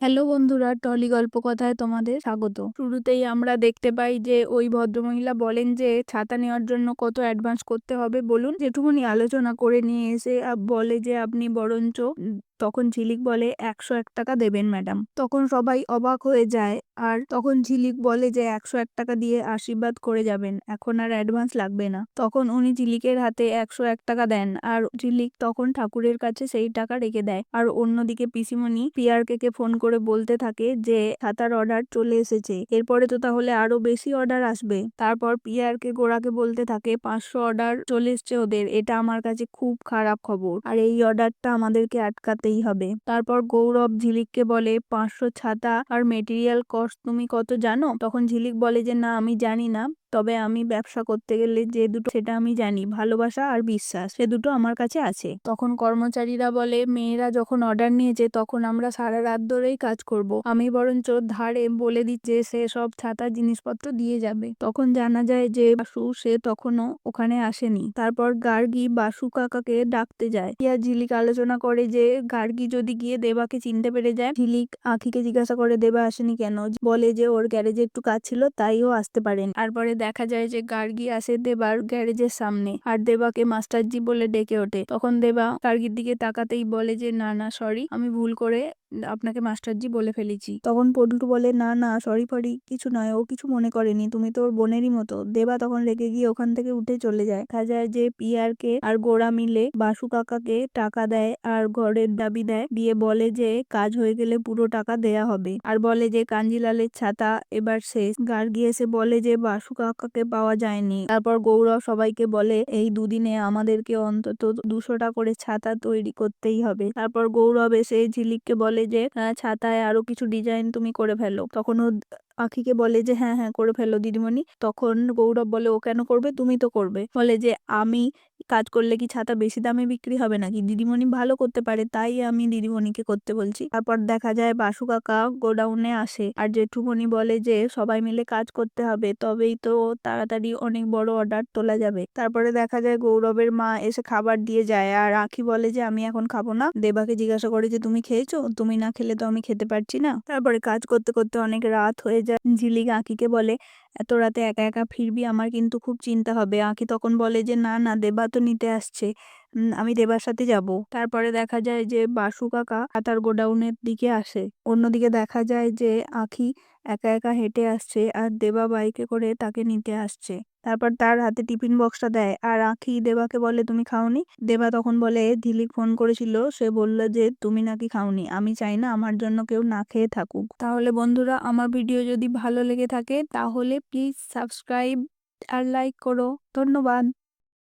Hello বন্ধুরা, trolley গল্প কথায় তোমাদের স্বাগত। শুরুতেই আমরা দেখতে পাই যে ওই ভদ্রমহিলা বলেন যে ছাতা নেওয়ার জন্য কত অ্যাডভান্স করতে হবে বলুন। যেটুকুনি আলোচনা করে নিয়ে এসে বলে যে আপনি বরঞ্চ তখন ঝিলিক বলে 101 টাকা দেবেন ম্যাডাম। তখন সবাই অবাক হয়ে যায়। আর তখন ঝিলিক বলে যে 101 টাকা দিয়ে আশীর্বাদ করে যাবেন, এখন আর অ্যাডভান্স লাগবে না। তখন উনি ঝিলিকের হাতে 101 টাকা দেন আর ঝিলিক তখন ঠাকুরের কাছে সেই টাকা রেখে দেয়। আর অন্যদিকে পিসিমণি পিয়ারকে ফোন করে বলতে থাকে যে ছাতার অর্ডার চলে এসেছে, এরপরে তো তাহলে আরো বেশি অর্ডার আসবে। তারপর পিয়ারকে গোড়াকে বলতে থাকে 500 অর্ডার চলে এসছে ওদের, এটা আমার কাছে খুব খারাপ খবর আর এই অর্ডারটা আমাদেরকে আটকাতেই হবে। তারপর গৌরব ঝিলিককে বলে 500 ছাতা আর মেটেরিয়াল কস্ট তুমি কত জানো? তখন ঝিলিক বলে যে না, আমি জানি না, তবে আমি ব্যবসা করতে গেলে যে দুটো সেটা আমি জানি, ভালোবাসা আর বিশ্বাস, সে দুটো আমার কাছে আছে। তখন কর্মচারীরা বলে মেয়েরা যখন অর্ডার নিয়েছে তখন আমরা সারা রাত ধরেই কাজ করব, আমি বরঞ্চ ধারে বলে দিচ্ছে সে সব ছাতা জিনিসপত্র দিয়ে যাবে। তখন জানা যায় যে বাসু সে তখনও ওখানে আসেনি। তারপর গার্গী বাসু কাকাকে ডাকতে যায়। ইয়া ঝিলিক আলোচনা করে যে গার্গী যদি গিয়ে দেবাকে চিনতে পেরে যায়। ঝিলিক আখিকে জিজ্ঞাসা করে দেবা আসেনি কেন, বলে যে ওর গ্যারেজে একটু কাজ ছিল তাই ও আসতে পারেন। তারপরে দেখা যায় যে গার্গী আসে দেবার গ্যারেজের সামনে আর দেবাকে মাস্টারজি বলে ডেকে ওঠে। তখন দেবা গার্গীর দিকে তাকাতেই বলে যে না না সরি, আমি ভুল করে আপনাকে মাস্টারজি বলে ফেলেছি। তখন পল্টু বলে না না সরি ফরি কিছু নয়, ও কিছু মনে করেনি, তুমি তো ওর বোনেরই মতো। দেবা তখন রেগে গিয়ে ওখান থেকে উঠে চলে যায়। দেখা যায় যে পিয়ারকে আর গোড়া মিলে বাসু কাকাকে টাকা দেয় আর ঘরের দাবি দেয়, দিয়ে বলে যে কাজ হয়ে গেলে পুরো টাকা দেয়া হবে আর বলে যে কাঞ্জিলালের ছাতা এবার শেষ। গার্গী এসে বলে যে বাসু কাকাকে পাওয়া যায়নি। তারপর গৌরব সবাইকে বলে এই দুদিনে আমাদেরকে অন্তত 200টা করে ছাতা তৈরি করতেই হবে। তারপর গৌরব এসে ঝিলিককে বলে যে ছাতায় আরো কিছু ডিজাইন তুমি করে ফেলো। তখন ও আখিকে বলে যে হ্যাঁ হ্যাঁ করে ফেলো দিদিমণি। তখন গৌরব বলে ও কেন করবে, তুমি তো করবে। বলে যে আমি কাজ করলে কি ছাতা বেশি দামে বিক্রি হবে নাকি, দিদিমণি ভালো করতে পারে তাই আমি দিদিমণিকে করতে বলছি। তারপর দেখা যায় বাসু কাকা গোডাউনে আসে আর জেঠুমণি বলে যে সবাই মিলে কাজ করতে হবে, তবেই তো তাড়াতাড়ি অনেক বড় অর্ডার তোলা যাবে। তারপরে দেখা যায় গৌরবের মা এসে খাবার দিয়ে যায় আর আখি বলে যে আমি এখন খাবো না। দেবাকে জিজ্ঞাসা করে যে তুমি খেয়েছো, তুমি না খেলে তো আমি খেতে পারছি না। তারপরে কাজ করতে করতে অনেক রাত হয়ে যায়। ঝিলিক আঁকিকে বলে এত রাতে একা একা ফিরবি, আমার কিন্তু খুব চিন্তা হবে। আঁকি তখন বলে যে না না, দেবা তো নিতে আসছে, আমি দেবার সাথে যাব। তারপরে দেখা যায় যে বাসু কাকা তার গোডাউনের দিকে আসে। অন্যদিকে দেখা যায় যে আখি একা একা হেঁটে আসছে আর দেবা বাইকে করে তাকে নিতে আসছে। তারপর তার হাতে টিফিন বক্সটা দেয় আর আখি দেবাকে বলে তুমি খাওনি। দেবা তখন বলে ঝিলিক ফোন করেছিল, সে বলল যে তুমি নাকি খাওনি, আমি চাই না আমার জন্য কেউ না খেয়ে থাকুক। তাহলে বন্ধুরা, আমার ভিডিও যদি ভালো লেগে থাকে তাহলে প্লিজ সাবস্ক্রাইব আর লাইক করো। ধন্যবাদ।